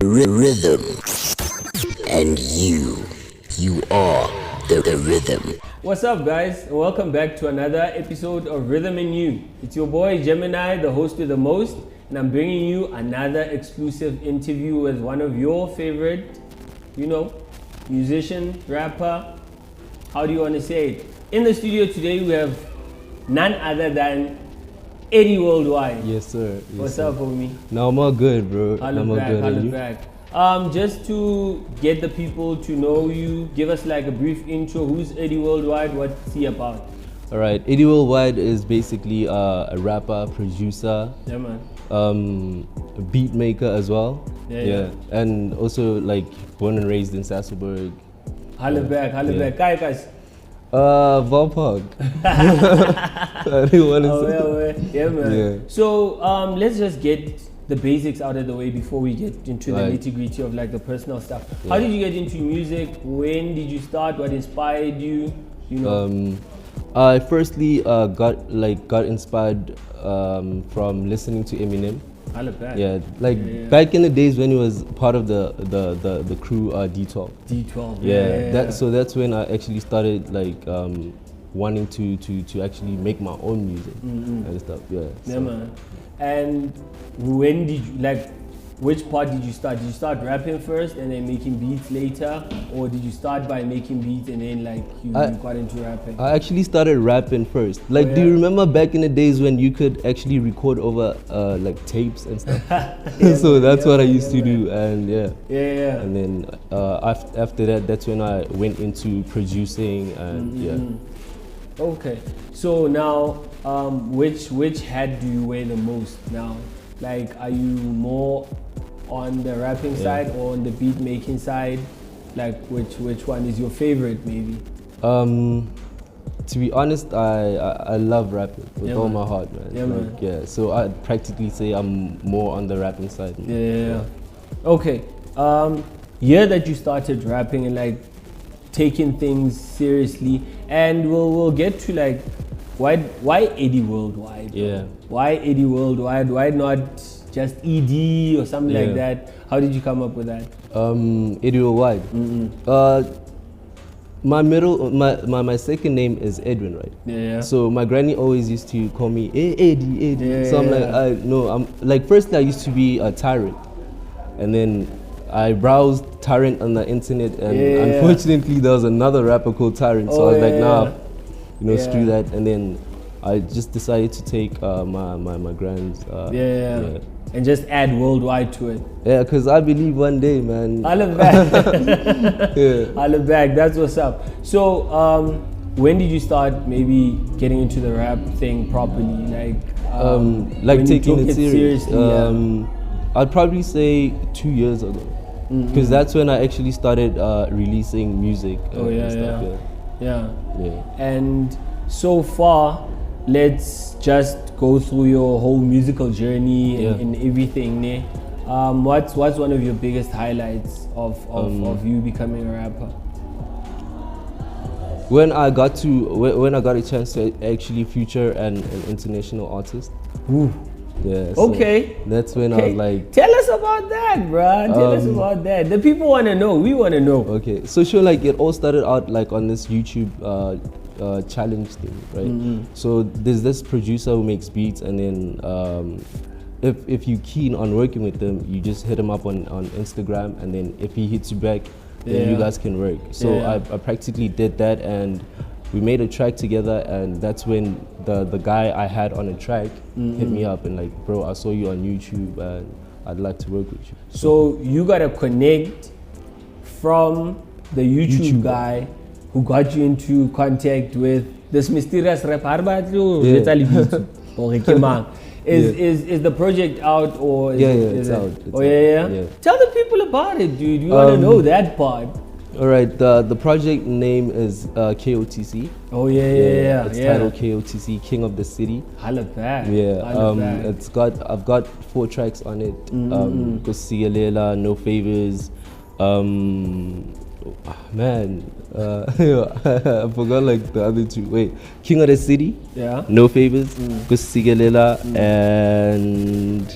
Rhythm. And you are the rhythm. What's up, guys? Welcome back to another episode of Rhythm and You. It's your boy Gemini, the host with the most, and I'm bringing you another exclusive interview with one of your favorite, musician, rapper. How do you want to say it? In the studio today, we have none other than EddieWorldwide. Yes, sir. Yes, What's sir. up, homie? No, I'm all good, bro. Holla I'm all back, good. holla And you? back. Just to get the people to know you, give us like a brief intro. Who's EddieWorldwide? What's he about? All right. EddieWorldwide is basically a rapper, producer, Yeah, man. a beat maker as well. Yeah. And also like born and raised in Sasolburg. Holla back. Guys. Valpark. I didn't want to say. Well. Yeah, man. Yeah. So let's just get the basics out of the way before we get into the Right. nitty-gritty of like the personal stuff. Yeah. How did you get into music? When did you start? What inspired you? I firstly got inspired from listening to Eminem. Holla back. Yeah, back in the days when he was part of the crew D12. D12. Yeah. That's when I actually started wanting to actually make my own music and stuff. Yeah. Yeah, man. And when did you which part did you start? Did you start rapping first and then making beats later, or did you start by making beats and then you got into rapping? I actually started rapping first. Do yeah. you remember back in the days when you could actually record over tapes and stuff? So that's what I used to do, and yeah. And then after that, that's when I went into producing and yeah. Okay, so now which hat do you wear the most now? Are you more on the rapping side or on the beat making side? Which one is your favorite maybe? To be honest, I love rapping with all my heart, man. Yeah, man. Yeah, so I'd practically say I'm more on the rapping side. Yeah. Okay. Year that you started rapping and taking things seriously, and we'll get to why EddieWorldwide? Yeah. Why EddieWorldwide? Why not just ED or something like that? How did you come up with that? EddieWorldwide. My second name is Edwin, right? Yeah. So my granny always used to call me Eddie. Yeah, so I'm firstly I used to be a tyrant, and then I browsed Tyrant on the internet, and unfortunately there was another rapper called Tyrant. So I was screw that, and then I just decided to take my grand's. And just add worldwide to it. Yeah, because I believe one day, man. I love that. I love that. That's what's up. So, when did you start maybe getting into the rap thing properly? Taking it seriously. I'd probably say 2 years ago, because that's when I actually started releasing music. And stuff. Yeah. And so far, let's just go through your whole musical journey and everything. What's one of your biggest highlights of you becoming a rapper? When I got a chance to actually feature an international artist. Ooh. Yeah. So okay. That's when I was like. Tell us about that, bruh. Tell us about that. The people want to know. We want to know. Okay. So sure, it all started out on this YouTube challenge thing, right? So there's this producer who makes beats, and then if you're keen on working with them, you just hit him up on Instagram, and then if he hits you back, then you guys can work. So I practically did that, and we made a track together, and that's when the guy I had on a track hit me up and bro, I saw you on YouTube and I'd like to work with you. So you gotta connect from the YouTube guy who got you into contact with this mysterious rapper. Is the project out or it's out. Yeah. Tell the people about it, dude. We want to know that part. All right, the project name is KOTC. Oh yeah. It's titled KOTC, King of the City. Holla back. I've got 4 tracks on it. Kusigalela, No Favors. I forgot the other 2. Wait, King of the City. Yeah. No Favors. Kusigalela and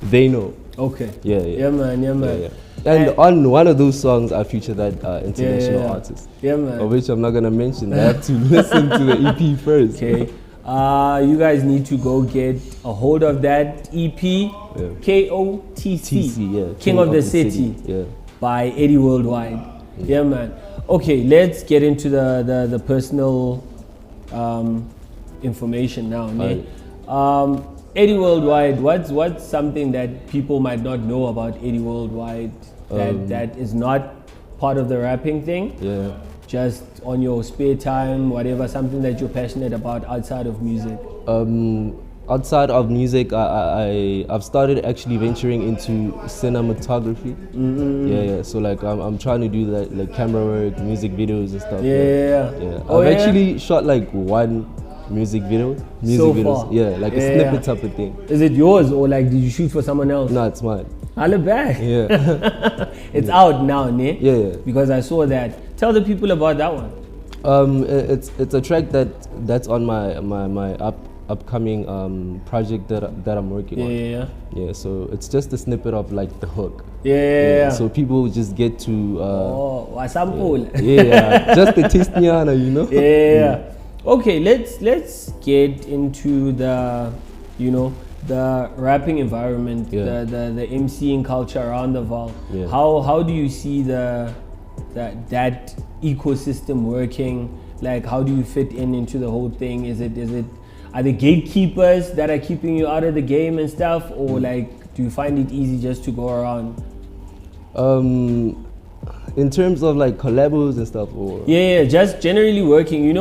They Know. Okay. Yeah, Yeah, man. Yeah, yeah. And on one of those songs, I feature that international artist. Yeah, man. Of which I'm not gonna mention. I have to listen to the EP first. Okay. You guys need to go get a hold of that EP. Yeah. KOTC. yeah. King of the City. Yeah. By EddieWorldwide. Yeah, man. Okay, let's get into the personal information now. EddieWorldwide, what's something that people might not know about EddieWorldwide that is not part of the rapping thing? Yeah. Just on your spare time, whatever, something that you're passionate about outside of music? Outside of music, I've started actually venturing into cinematography. Yeah. So like I'm trying to do that, like camera work, music videos and stuff. Yeah. I've actually shot like one music video. So far? Yeah, like a snippet type of thing. Is it yours or like did you shoot for someone else? No, it's mine. Holla back. Yeah. It's out now, ne? Yeah. Because I saw that. Tell the people about that one. It's a track that's on my upcoming project that I'm working on. Yeah, so it's just a snippet of like the hook. Yeah. So people just get to sample. Yeah, just the taste niana, you know. Yeah. Okay, let's get into the the rapping environment, the MCing culture around the Val. Yeah. How do you see that ecosystem working? Like, how do you fit into the whole thing? Are the gatekeepers that are keeping you out of the game and stuff, or like do you find it easy just to go around? In terms of like collabos and stuff, or just generally working.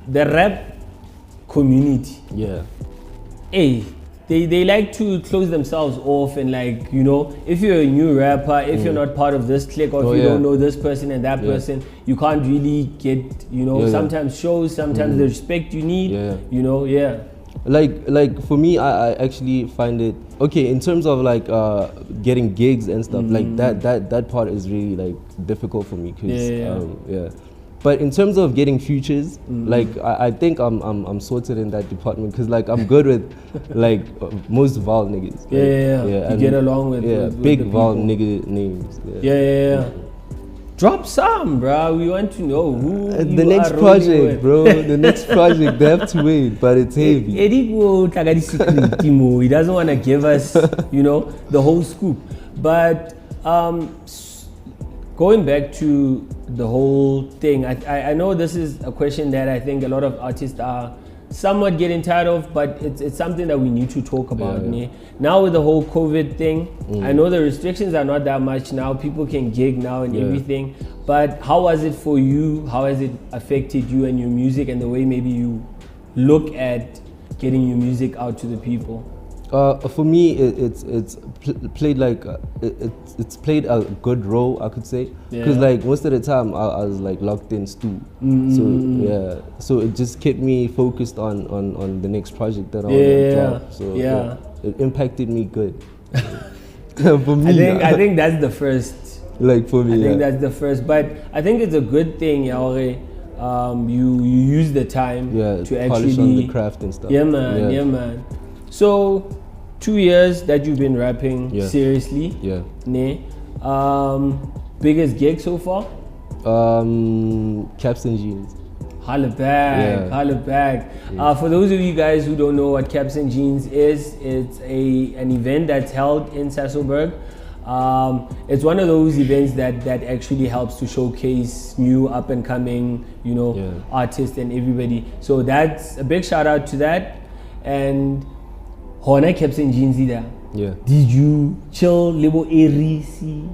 The rap community. Yeah. Hey, they like to close themselves off and like, if you're a new rapper, if you're not part of this clique, or if you don't know this person and that person, you can't really get, sometimes shows, sometimes the respect you need, Like for me, I actually find it okay in terms of like getting gigs and stuff like that part is really like difficult for me because but in terms of getting features, like I think I'm sorted in that department because like I'm good with like most Val niggas. You get along with big with Val people. nigga names. Yeah. Drop some, bro. We want to know who The next project, bro. The next project, they have to wait, but it's heavy. Eddie will take the secret, Timo. He doesn't want to give us, the whole scoop. But going back to the whole thing, I know this is a question that I think a lot of artists are somewhat getting tired of, but it's something that we need to talk about. Now with the whole COVID thing, I know the restrictions are not that much now. People can gig now and everything. But how was it for you? How has it affected you and your music and the way maybe you look at getting your music out to the people? For me, it's played like it's played a good role, I could say, because like most of the time I was like locked in stew. So it just kept me focused on the next project that I want to drop. So it impacted me good. For me, I think that's the first. Like for me, I think that's the first, but I think it's a good thing, Yaore. You use the time to actually polish on the craft and stuff. Yeah, man. So 2 years that you've been rapping seriously. Biggest gig so far? Caps and Jeans. Holla back. For those of you guys who don't know what Caps and Jeans is, it's an event that's held in Sasolburg. It's one of those events that actually helps to showcase new up and coming, artists and everybody. So that's a big shout out to that. And Hona Caps and Jeans there. Did you chill Lebo Erisi?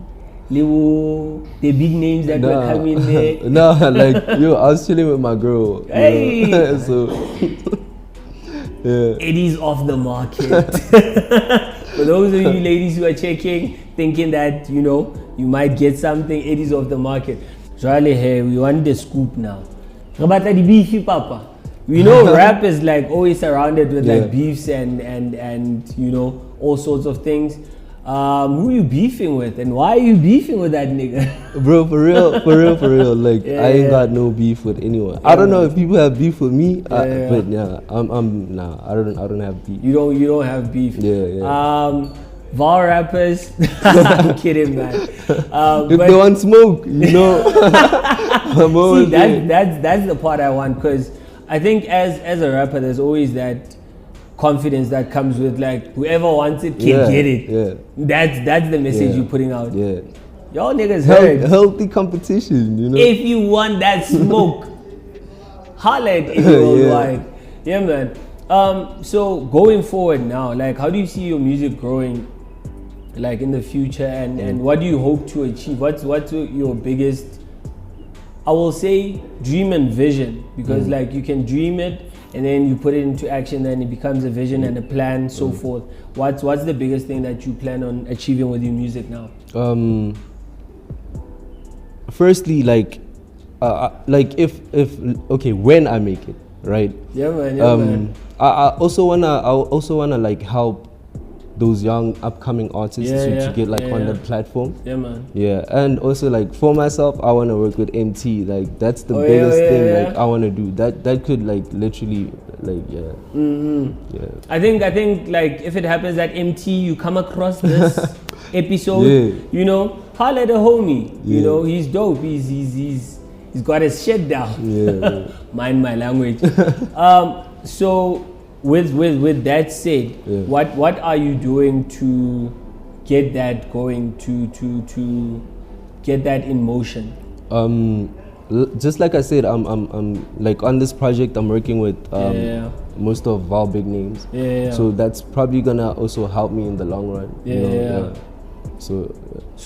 Lebo the big names that were coming there? No, like I was chilling with my girl. Hey. So Eddie's off the market. For those of you ladies who are checking, thinking that you might get something, Eddie's off the market. Charlie, hey, we want the scoop now. Rabata the beefy papa. We know rap is like always surrounded with like beefs and all sorts of things. Who you beefing with and why are you beefing with that nigga? Bro, for real. Like I ain't got no beef with anyone. I don't know if people have beef with me, but I don't have beef. You don't have beef. Val rappers. I'm kidding, man. If they want smoke, you know. See, that's the part I want, because I think as a rapper, there's always that confidence that comes with like whoever wants it can get it. Yeah. That's the message you're putting out. Yeah. Y'all niggas heard. Healthy competition, you know. If you want that smoke, holla at EddieWorldwide. Yeah, man. So going forward now, like, how do you see your music growing, like in the future, and what do you hope to achieve? What's your biggest, I will say, dream and vision? Because like you can dream it and then you put it into action, then it becomes a vision and a plan, so forth. What's the biggest thing that you plan on achieving with your music now? Firstly, like if okay, when I make it, right? Yeah, man. Yeah, man. I also wanna like help those young upcoming artists to get like on that platform. Yeah, man. Yeah, and also like for myself, I wanna work with MT. Like that's the biggest thing. Like I wanna do that could like literally like yeah. I think like if it happens that MT, you come across this episode, you know, holla at a homie. You know, he's dope. He's got his shit down. Mind my language. So with that said, what are you doing to get that going, to get that in motion? Just like I said, I'm like on this project I'm working with most of our big names. So that's probably gonna also help me in the long run. So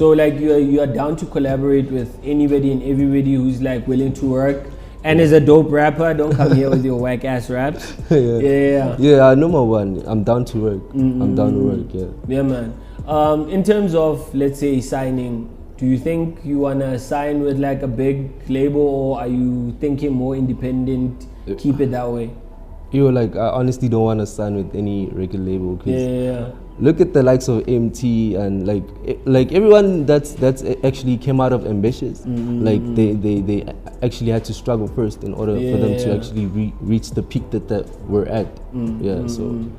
like you are down to collaborate with anybody and everybody who's like willing to work and is a dope rapper. Don't come here with your whack ass raps. Yeah, number one, I'm down to work. I'm down to work. Yeah, man. In terms of, let's say, signing, do you think you wanna sign with like a big label, or are you thinking more independent? Keep it that way. Like I honestly don't want to sign with any record label, because look at the likes of MT and like everyone that's actually came out of Ambitious. Like they actually had to struggle first in order for them to actually reach the peak that we're at. So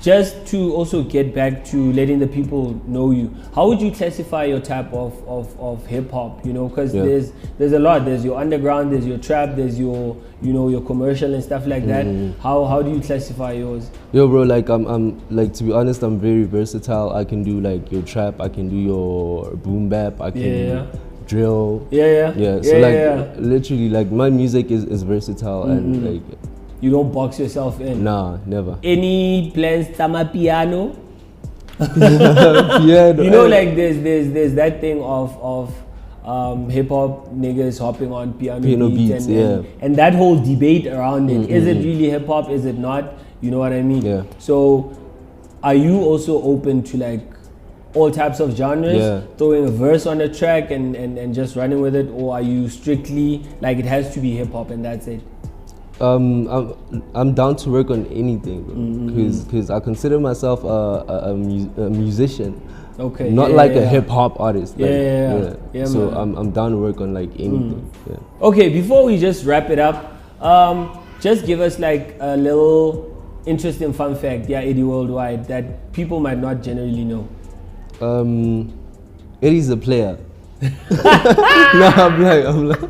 just to also get back to letting the people know you, how would you classify your type of hip hop? You know, because there's a lot. There's your underground, there's your trap, there's your your commercial and stuff like that. How do you classify yours? Yo, bro, like I'm like, to be honest, I'm very versatile. I can do like your trap, I can do your boom bap, I can do drill. So literally, like my music is versatile and like. You don't box yourself in? Nah, never. Any plans to piano? Piano. You know, like there's that thing of hip hop niggas hopping on piano beats and that whole debate around it. Is it really hip hop? Is it not? You know what I mean? Yeah. So, are you also open to like all types of genres, throwing a verse on a track and just running with it, or are you strictly like it has to be hip hop and that's it? I'm down to work on anything, because I consider myself a musician. Okay. Not like a hip hop artist. Like, so man. I'm down to work on like anything. Okay, before we just wrap it up, just give us like a little interesting fun fact, EddieWorldwide, that people might not generally know. Eddie's a player. No, I'm like.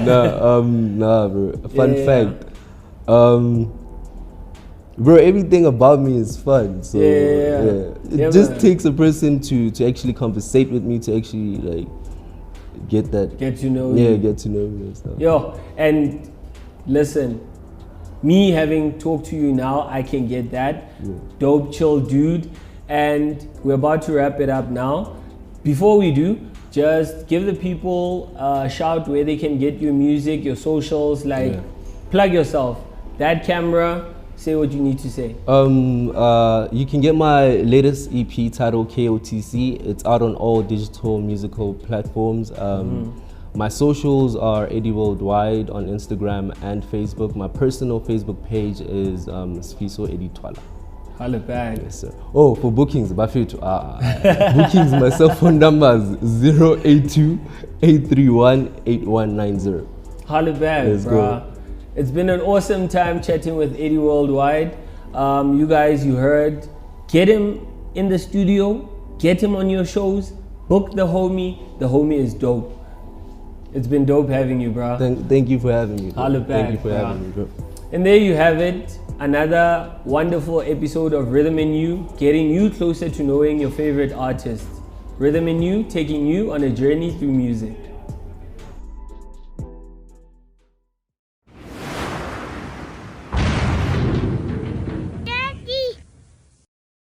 Nah, bro. Fun fact. Bro, everything about me is fun. So it just takes a person to actually conversate with me, to actually like get to know you. Get to know me and stuff. Yo, and listen, me having talked to you now, I can get that. Dope, chill dude. And we're about to wrap it up now. Before we do, just give the people a shout where they can get your music, your socials, like plug yourself. That camera, say what you need to say. You can get my latest EP titled KOTC. It's out on all digital musical platforms. My socials are EddieWorldwide on Instagram and Facebook. My personal Facebook page is Sfiso Eddie Twala. Holla back. Yes, sir. Oh, for bookings, bookings, my cell phone number is 082-831-8190. Holla back, bro. It's been an awesome time chatting with EddieWorldwide. You guys, you heard Get him in the studio, get him on your shows, book the homie. The homie is dope. It's been dope having you, bro. Thank you for having me. Holla back, Thank you for having me, bro. And there you have it. Another wonderful episode of Rhythm and You, getting you closer to knowing your favorite artists. Rhythm and You, taking you on a journey through music.